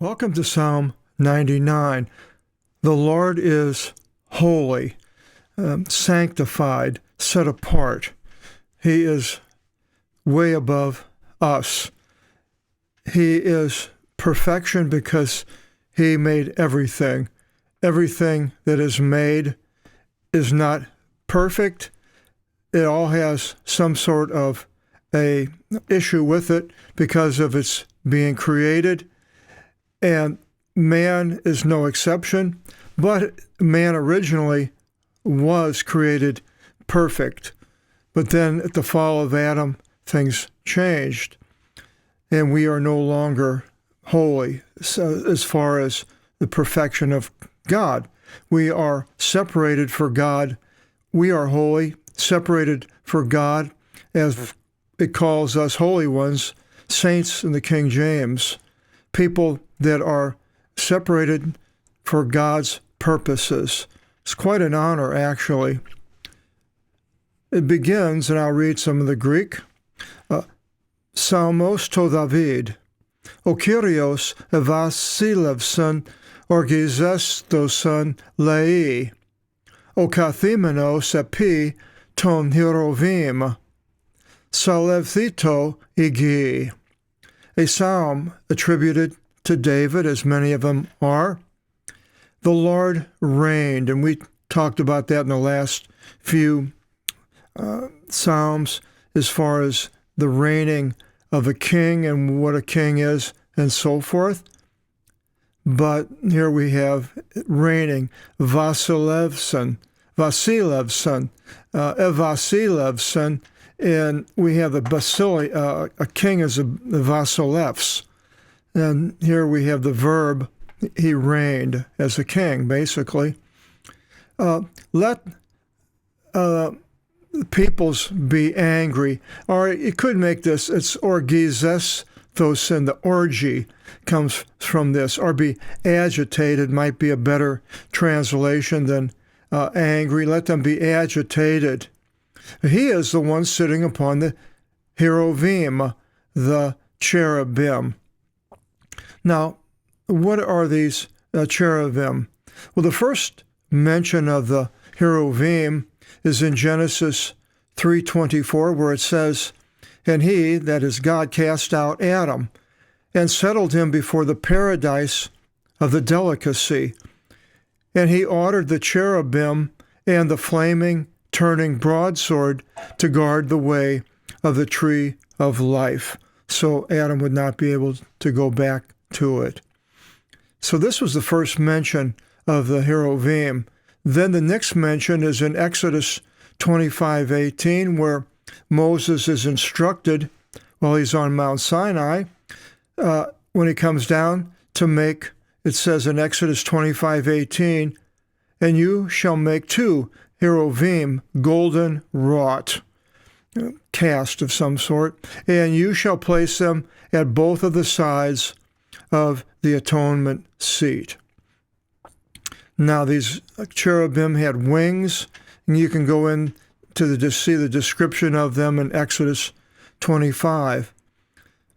Welcome to Psalm 99. The Lord is holy, sanctified, set apart. He is way above us. He is perfection because He made everything. Everything that is made is not perfect. It all has some sort of a issue with it because of its being created. And man is no exception, but man originally was created perfect. But then at the fall of Adam, things changed, and we are no longer holy as far as the perfection of God. We are separated for God. We are holy, separated for God, as it calls us holy ones, saints in the King James, people that are separated for God's purposes. It's quite an honor, actually. It begins, and I'll read some of the Greek. Psalmos to David. O Kyrios evasilevson orgizestoson lei. O kathimenos epi ton cherubim. Salevthito igi. A psalm attributed to David, as many of them are. The Lord reigned, and we talked about that in the last few psalms as far as the reigning of a king and what a king is and so forth. But here we have reigning, Vasilevson, Vasilevson, and we have a king is a Vasilevs. And here we have the verb, he reigned as a king, basically. Let peoples be angry, or it could make this, it's orgizestos, the orgy comes from this, or be agitated might be a better translation than angry. Let them be agitated. He is the one sitting upon the cherubim, the cherubim. Now, what are these cherubim? Well, the first mention of the cherubim is in Genesis 3:24, where it says, "And he," that is God, "cast out Adam and settled him before the paradise of the delicacy. And he ordered the cherubim and the flaming, turning broadsword to guard the way of the tree of life." So Adam would not be able to go back to it. So this was the first mention of the cherubim. Then the next mention is in Exodus 25:18, where Moses is instructed while he's on Mount Sinai, when he comes down to make, it says in Exodus 25:18, "And you shall make 2 cherubim, golden wrought," cast of some sort, "and you shall place them at both of the sides of the atonement seat." Now, these cherubim had wings, and you can go in to see the description of them in Exodus 25.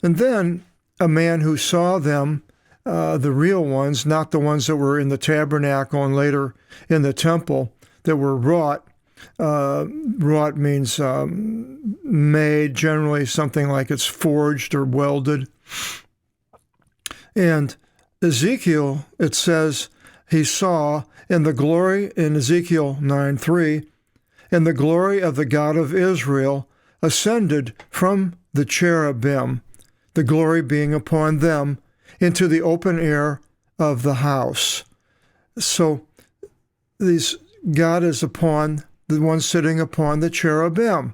And then a man who saw them, the real ones, not the ones that were in the tabernacle and later in the temple, that were wrought. Wrought means made, generally something like it's forged or welded. And Ezekiel, it says, he saw in the glory, in Ezekiel 9:3, "And the glory of the God of Israel ascended from the cherubim, the glory being upon them, into the open air of the house." So God is upon the one sitting upon the cherubim.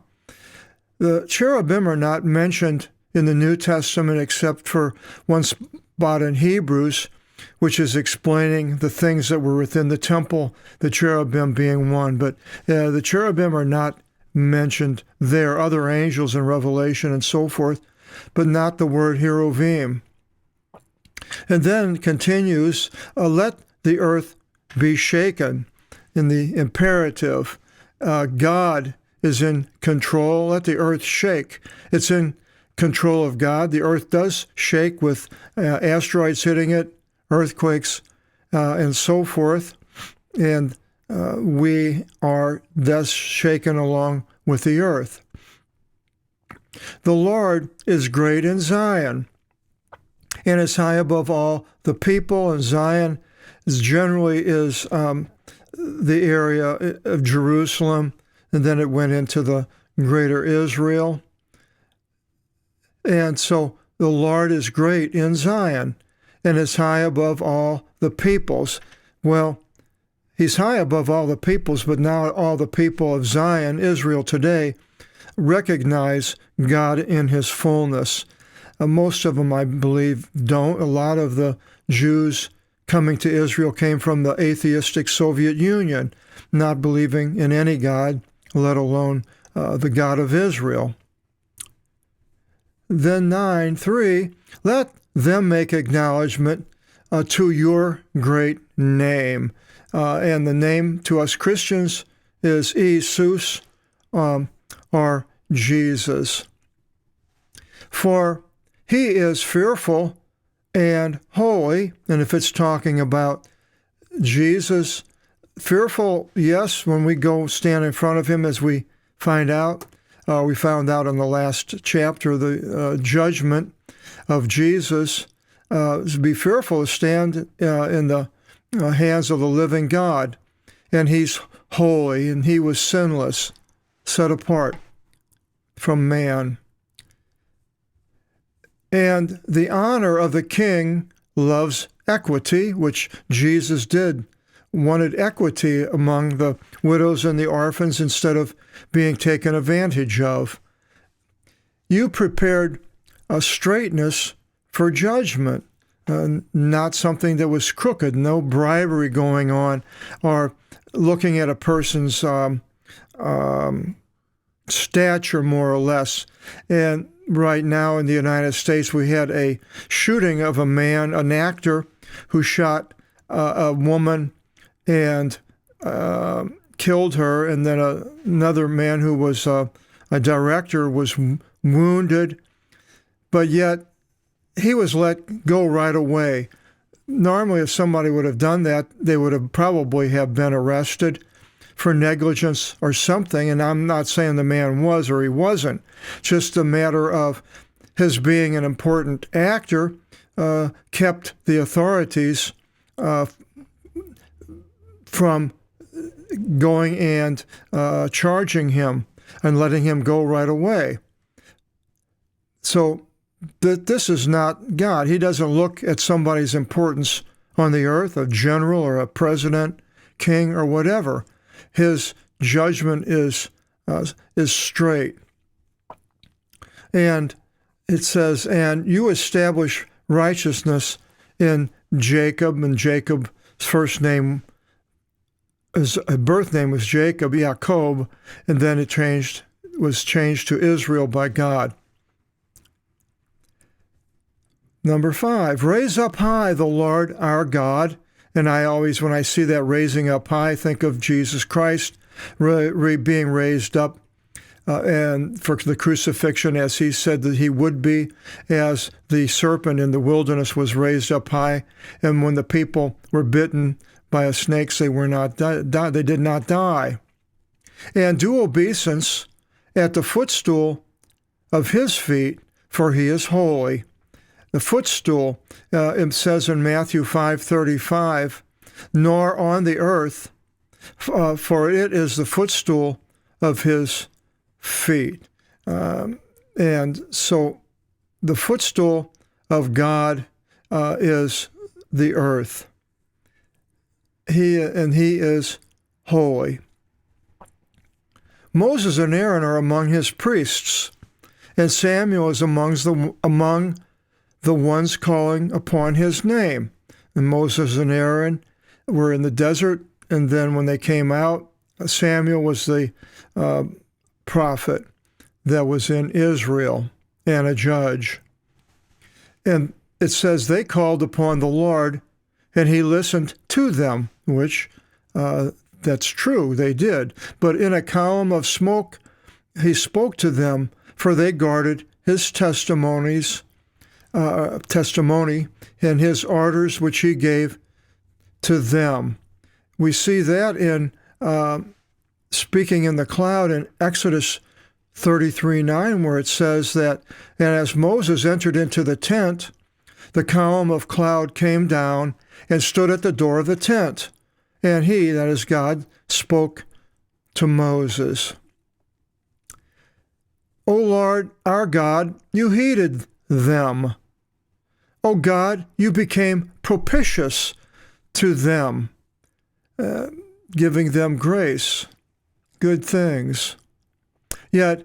The cherubim are not mentioned in the New Testament except for one spot in Hebrews, which is explaining the things that were within the temple, the cherubim being one. But the cherubim are not mentioned there. Other angels in Revelation and so forth, but not the word cherubim. And then continues, "Let the earth be shaken," in the imperative. God is in control. Let the earth shake. It's in control of God. The earth does shake with asteroids hitting it, earthquakes, and so forth. And we are thus shaken along with the earth. The Lord is great in Zion and is high above all the people. And Zion generally is the area of Jerusalem, and then it went into the greater Israel. And so the Lord is great in Zion and is high above all the peoples. Well, he's high above all the peoples, but now all the people of Zion, Israel today, recognize God in his fullness. Most of them, I believe, don't. A lot of the Jews coming to Israel came from the atheistic Soviet Union, not believing in any God, let alone the God of Israel. Then 9:3, let them make acknowledgement to your great name. And the name to us Christians is Jesus, or Jesus. For he is fearful and holy. And if it's talking about Jesus, fearful, yes, when we go stand in front of him, as we find out. We found out in the last chapter, the judgment of Jesus. To be fearful is stand in the hands of the living God. And he's holy, and he was sinless, set apart from man. And the honor of the king loves equity, which Jesus did, wanted equity among the widows and the orphans instead of being taken advantage of. You prepared a straightness for judgment, not something that was crooked, no bribery going on, or looking at a person's stature more or less. And right now in the United States, we had a shooting of a man, an actor, who shot a woman and killed her, and then another man who was a director was wounded, but yet he was let go right away. Normally, if somebody would have done that, they would have probably have been arrested for negligence or something, and I'm not saying the man was or he wasn't, just a matter of his being an important actor kept the authorities from going and charging him and letting him go right away. So this is not God. He doesn't look at somebody's importance on the earth, a general or a president, king, or whatever. His judgment is straight. And it says, and you establish righteousness in Jacob, and Jacob's first name, his birth name was Jacob, Jacob, and then it was changed to Israel by God. Number 5, raise up high the Lord our God. And I always, when I see that raising up high, think of Jesus Christ being raised up and for the crucifixion, as he said that he would be, as the serpent in the wilderness was raised up high. And when the people were bitten by a snake, they did not die. And do obeisance at the footstool of his feet, for he is holy. The footstool, it says in Matthew 5:35, nor on the earth, for it is the footstool of his feet. And so the footstool of God is the earth. He is holy. Moses and Aaron are among his priests, and Samuel is among the ones calling upon his name. And Moses and Aaron were in the desert, and then when they came out, Samuel was the prophet that was in Israel and a judge. And it says they called upon the Lord, and he listened to them, which that's true, they did. But in a column of smoke he spoke to them, for they guarded his testimony and his orders which he gave to them. We see that in speaking in the cloud in Exodus 33:9, where it says that, and as Moses entered into the tent, the column of cloud came down and stood at the door of the tent. And he, that is God, spoke to Moses. O Lord, our God, you heeded them. O God, you became propitious to them, giving them grace, good things, yet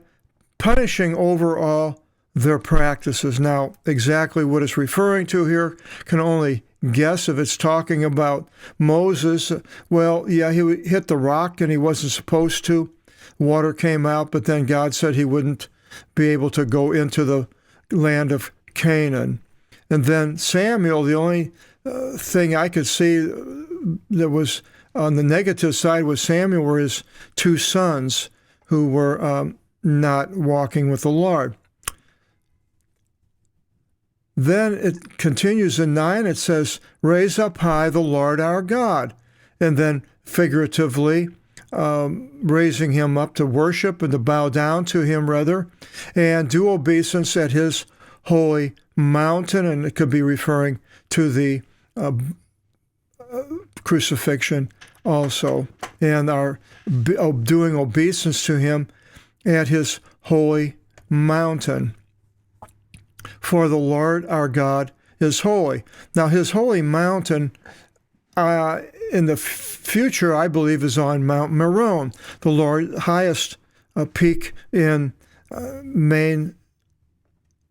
punishing over all their practices. Now, exactly what it's referring to here, can only guess if it's talking about Moses. Well, yeah, he hit the rock and he wasn't supposed to. Water came out, but then God said he wouldn't be able to go into the land of Canaan. And then Samuel, the only thing I could see that was on the negative side with Samuel were his two sons who were not walking with the Lord. Then it continues in 9, it says, raise up high the Lord our God. And then figuratively, raising him up to worship and to bow down to him, rather, and do obeisance at his holy mountain. And it could be referring to the crucifixion also, and our doing obeisance to him at his holy mountain. For the Lord our God is holy. Now, his holy mountain in the future, I believe, is on Mount Meron, the highest peak in the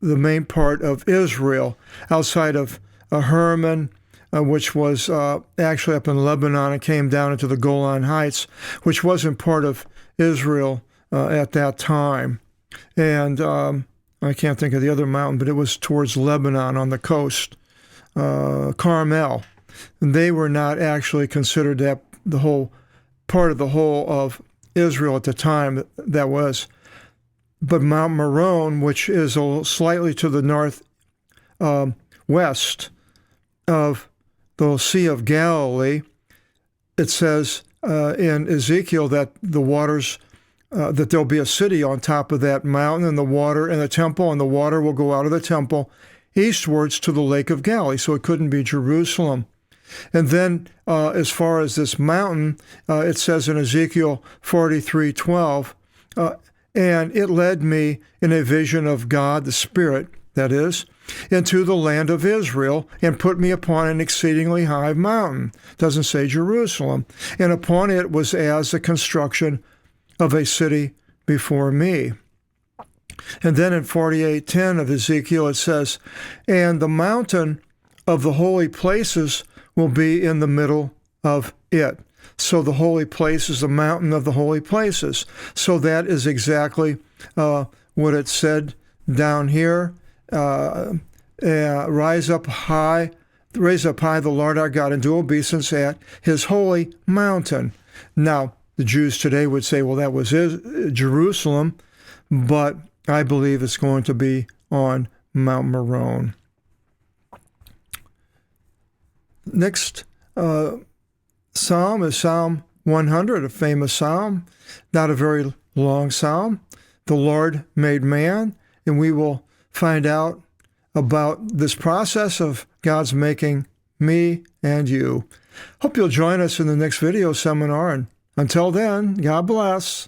main part of Israel, outside of Hermon, which was actually up in Lebanon and came down into the Golan Heights, which wasn't part of Israel at that time. And I can't think of the other mountain, but it was towards Lebanon on the coast, Carmel. And they were not actually considered that the whole part of the whole of Israel at the time that was. But Mount Meron, which is slightly to the north west of the Sea of Galilee, it says in Ezekiel that the waters that there'll be a city on top of that mountain, and the water and the temple, and the water will go out of the temple eastwards to the Lake of Galilee. So it couldn't be Jerusalem. And then as far as this mountain, it says in Ezekiel 43:12, and it led me in a vision of God, the Spirit, that is, into the land of Israel, and put me upon an exceedingly high mountain. Doesn't say Jerusalem. And upon it was as the construction of a city before me. And then in 48:10 of Ezekiel, it says, and the mountain of the holy places will be in the middle of it. So the holy place is the mountain of the holy places. So that is exactly what it said down here. Raise up high the Lord our God, and do obeisance at his holy mountain. Now, the Jews today would say, well, that was Jerusalem, but I believe it's going to be on Mount Meron. Next psalm is Psalm 100, a famous psalm, not a very long psalm. The Lord made man, and we will find out about this process of God's making me and you. Hope you'll join us in the next video seminar, and until then, God bless.